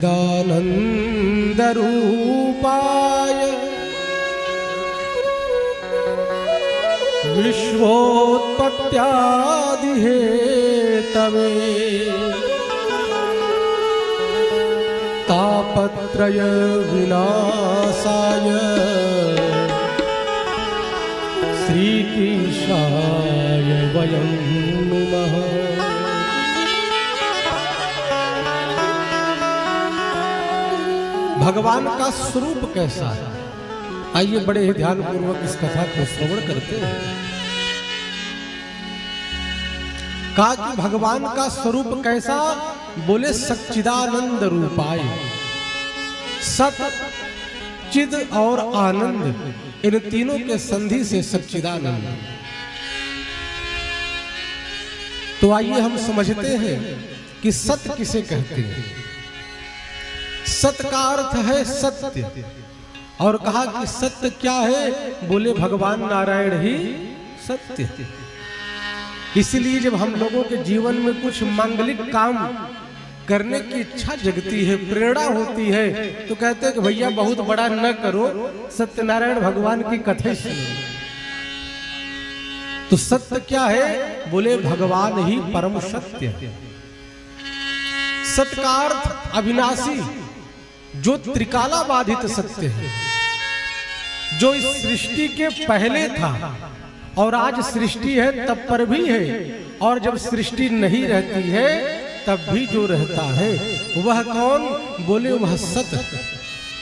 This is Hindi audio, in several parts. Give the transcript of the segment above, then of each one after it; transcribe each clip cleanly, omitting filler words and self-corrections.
दानंदरूपाय विश्वोत्पत्त्यादिहेतवे तापत्रय विनाशाय श्रीकृष्णाय वयं नुमः। भगवान का स्वरूप कैसा है, आइए बड़े ही ध्यान पूर्वक इस कथा को श्रवण करते हैं। कहा कि भगवान का स्वरूप कैसा, बोले सच्चिदानंद रूपाय। सत, चिद और आनंद, इन तीनों के संधि से सच्चिदानंद। तो आइए हम समझते हैं कि सत्य किसे कहते हैं। सत्य का अर्थ है सत्य, और कहा कि सत्य क्या है, बोले भगवान नारायण ही सत्य। इसलिए जब हम लोगों के जीवन में कुछ मांगलिक काम करने की इच्छा जगती है, प्रेरणा होती है, तो कहते हैं कि भैया बहुत बड़ा न करो, सत्यनारायण भगवान की कथा सुनो। तो सत्य क्या है, बोले भगवान ही परम सत्य। सत्य का अर्थ अविनाशी, जो त्रिकाला बाधित सत्य है, जो इस सृष्टि के पहले था और आज सृष्टि है तब पर भी है, और जब सृष्टि नहीं रहती है तब भी जो रहता है, वह कौन, बोले वह सत्य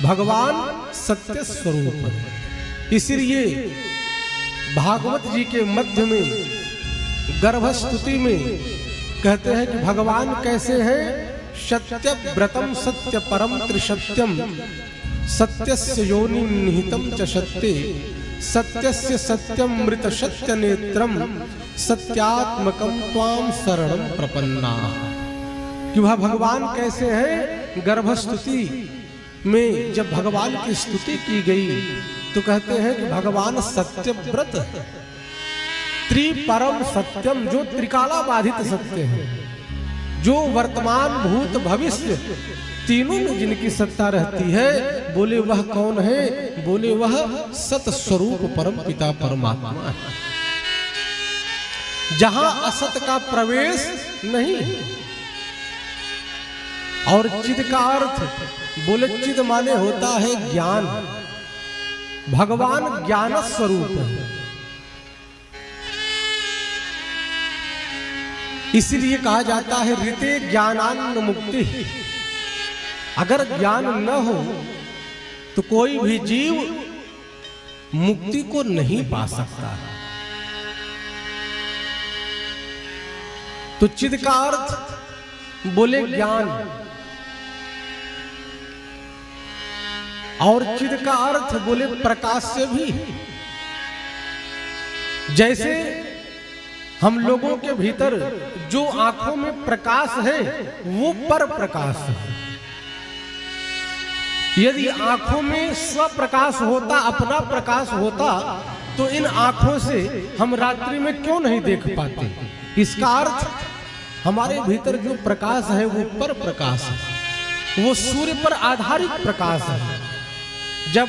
भगवान सत्य स्वरूप है। इसलिए भागवत जी के मध्य में गर्भस्तुति में कहते हैं कि भगवान कैसे हैं, सत्य व्रतम सत्य परम त्रिसत्यम सत्यस्य योनि निहितम च सत्ये सत्यस्य सत्यम मृत सत्य नेत्रम सत्यात्मकम त्वाम शरणम प्रपन्ना। कि वह भगवान कैसे हैं, गर्भस्तुति में जब भगवान की स्तुति की गई तो कहते हैं कि भगवान सत्य व्रत त्रिपरम सत्यम, जो त्रिकाला बाधित सत्य है, जो वर्तमान भूत भविष्य तीनों में जिनकी सत्ता रहती है, बोले वह कौन है, बोले वह सत स्वरूप परम पिता परमात्मा है, जहां असत का प्रवेश नहीं। और चिद का अर्थ, बोले चिद माने होता है ज्ञान। भगवान ज्ञान स्वरूप है, इसीलिए कहा जाता है ऋते ज्ञानान्न मुक्ति। अगर ज्ञान न हो तो कोई भी जीव मुक्ति को नहीं पा सकता। तो चिद का अर्थ बोले ज्ञान, और चिद का अर्थ बोले प्रकाश से भी। जैसे हम लोगों के भीतर जो आंखों में प्रकाश है वो पर प्रकाश है। यदि आंखों में स्वप्रकाश होता, अपना प्रकाश होता, तो इन आंखों से हम रात्रि में क्यों नहीं देख पाते। इसका अर्थ हमारे भीतर जो प्रकाश है वो पर प्रकाश है, वो सूर्य पर आधारित प्रकाश है। जब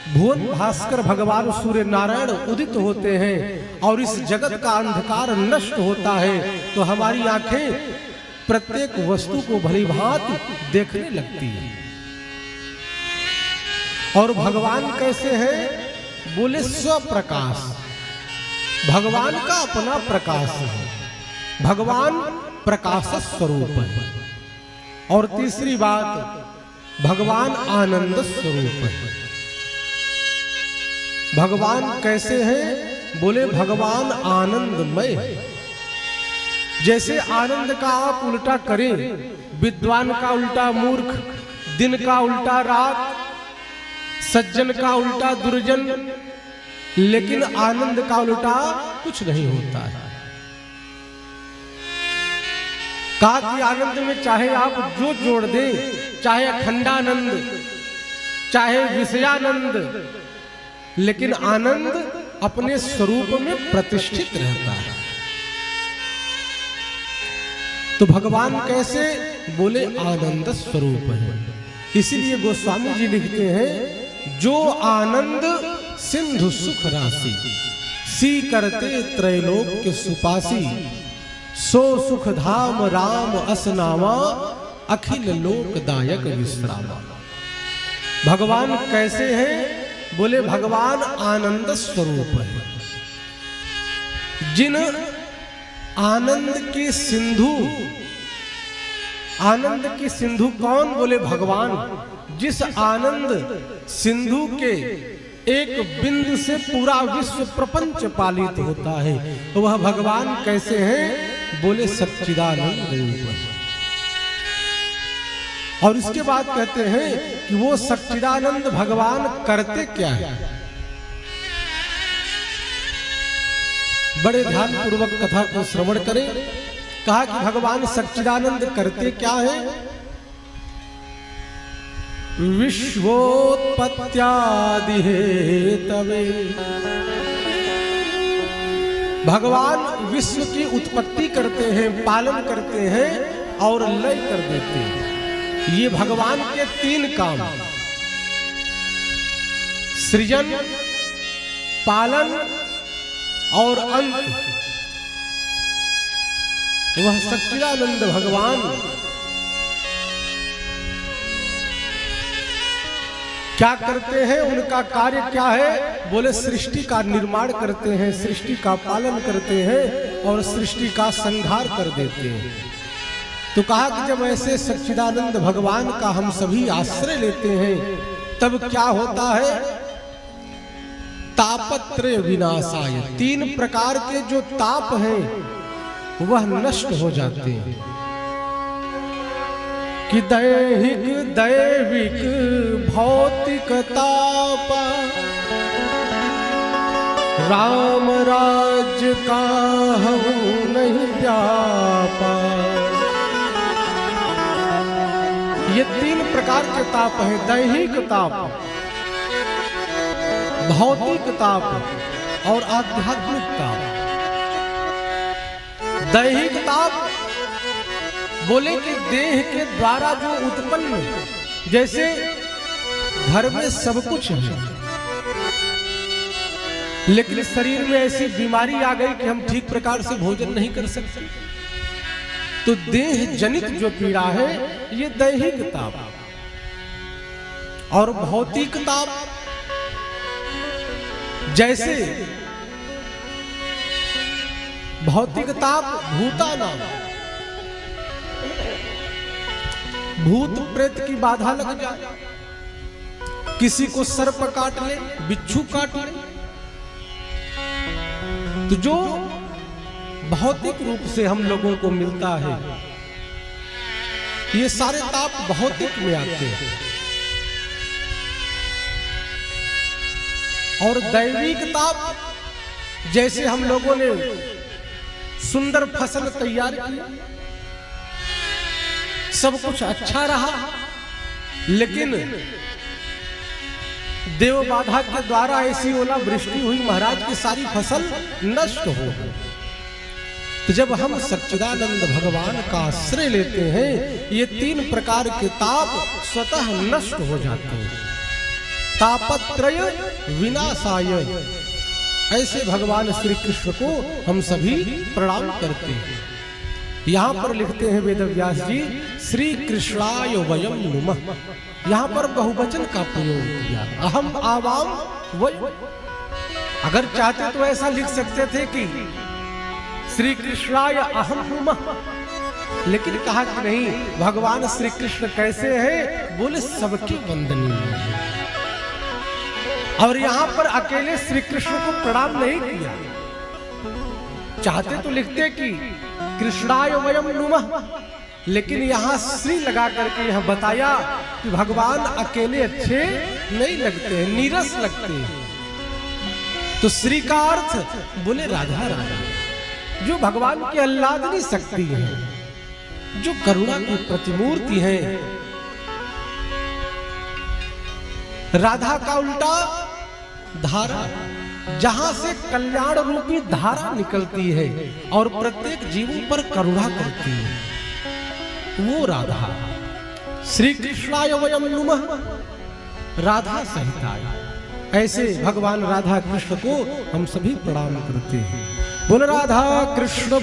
भुवन भास्कर भगवान सूर्य नारायण उदित होते हैं और इस जगत का अंधकार नष्ट होता है, तो हमारी आंखें प्रत्येक वस्तु को भली भांति देखने लगती है। और भगवान कैसे है, बोले स्वप्रकाश। भगवान का अपना प्रकाश है, भगवान प्रकाश स्वरूप है। और तीसरी बात, भगवान आनंद स्वरूप है। भगवान कैसे हैं, बोले भगवान आनंदमय है। जैसे आनंद का आप उल्टा करें, विद्वान का उल्टा मूर्ख, दिन का उल्टा रात, सज्जन का उल्टा दुर्जन, लेकिन आनंद का उल्टा कुछ नहीं होता है। कहा कि आनंद में चाहे आप जो जोड़ दें, चाहे अखंडानंद, चाहे विषयानंद, लेकिन आनंद अपने स्वरूप में प्रतिष्ठित रहता है। तो भगवान कैसे? बोले आनंद स्वरूप है। इसीलिए गोस्वामी जी लिखते हैं, जो आनंद सिंधु सुख राशि, सी करते त्रैलोक के सुपासी, सो सुख धाम राम असनामा, अखिल लोकदायक विश्रामा। भगवान कैसे हैं? बोले भगवान आनंद स्वरूप है। जिन आनंद के सिंधु, आनंद के सिंधु कौन? बोले भगवान। जिस आनंद सिंधु के एक बिंदु से पूरा विश्व प्रपंच पालित होता है, तो वह भगवान कैसे हैं? बोले सच्चिदानंद रूप है। और इसके बाद कहते हैं कि वो सच्चिदानंद भगवान करते क्या है? बड़े ध्यान पूर्वक कथा को श्रवण करें। कहा कि भगवान सच्चिदानंद करते क्या है? विश्वोत्पत्त्यादि हेतवे, भगवान विश्व की उत्पत्ति करते हैं, पालन करते हैं और लय कर देते हैं। ये भगवान के तीन काम, सृजन, पालन और अंत। वह सच्चिदानंद भगवान क्या करते हैं? उनका कार्य क्या है? बोले सृष्टि का निर्माण करते हैं, सृष्टि का पालन करते हैं और सृष्टि का संहार कर देते हैं। तो कहा कि जब ऐसे सच्चिदानंद भगवान का हम सभी आश्रय लेते हैं, तब क्या होता है? तापत्रय विनाशाय, तीन प्रकार के जो ताप हैं वह नष्ट हो जाते हैं। कि दैहिक दैविक भौतिक ताप, राम राज्य का हूँ नहीं व्यापा। ये तीन प्रकार के ताप हैं, दैहिक ताप, भौतिक ताप और आध्यात्मिक ताप। दैहिक ताप बोले कि देह के द्वारा जो उत्पन्न, जैसे घर में सब कुछ है लेकिन शरीर में ऐसी बीमारी आ गई कि हम ठीक प्रकार से भोजन नहीं कर सकते, तो देह जनित जो पीड़ा है ये दैहिक ताप। और भौतिक ताप, जैसे भौतिक ताप भूतानाम, भूत प्रेत की बाधा लग जाए, किसी को सर्प काट ले, बिच्छू काट ले, तो जो भौतिक रूप से हम लोगों को मिलता है, ये सारे ताप भौतिक में आते हैं। और दैविक ताप, जैसे हम लोगों ने सुंदर फसल तैयार की, सब कुछ अच्छा रहा, लेकिन देव बाधा के द्वारा ऐसी ओला वृष्टि हुई, महाराज की सारी फसल नष्ट हो गई। तो जब हम सच्चिदानंद भगवान का आश्रय लेते हैं, ये तीन प्रकार के ताप स्वतः नष्ट हो जाते हैं। तापत्रय विनाशाय, ऐसे भगवान श्री कृष्ण को हम सभी प्रणाम करते हैं। यहाँ पर लिखते हैं वेदव्यास जी, श्री कृष्णाय वयम नुमः। यहाँ पर बहुवचन का प्रयोग किया, अहम आवाम वयम। अगर चाहते तो ऐसा लिख सकते थे कि श्री कृष्णाय अहम नुमः, लेकिन कहा कि नहीं, भगवान श्री कृष्ण कैसे हैं? बोले सबके वंदनीय है। और यहाँ पर अकेले श्री कृष्ण को प्रणाम नहीं किया, चाहते तो लिखते कि कृष्णाय वयम नुमः, लेकिन यहाँ श्री लगा करके यह बताया कि भगवान अकेले अच्छे नहीं लगते हैं, नीरस लगते हैं। तो श्री का अर्थ बोले राधा रानी, जो भगवान की आह्लादनी शक्ति है, जो करुणा की प्रतिमूर्ति है। राधा का उल्टा धारा, जहां से कल्याण रूपी धारा निकलती है और प्रत्येक जीवों पर करुणा करती है। वो राधा। श्री कृष्णाय वयम नुमः राधा सहिताय। ऐसे भगवान राधा कृष्ण को हम सभी प्रणाम करते हैं। बोल राधा कृष्ण।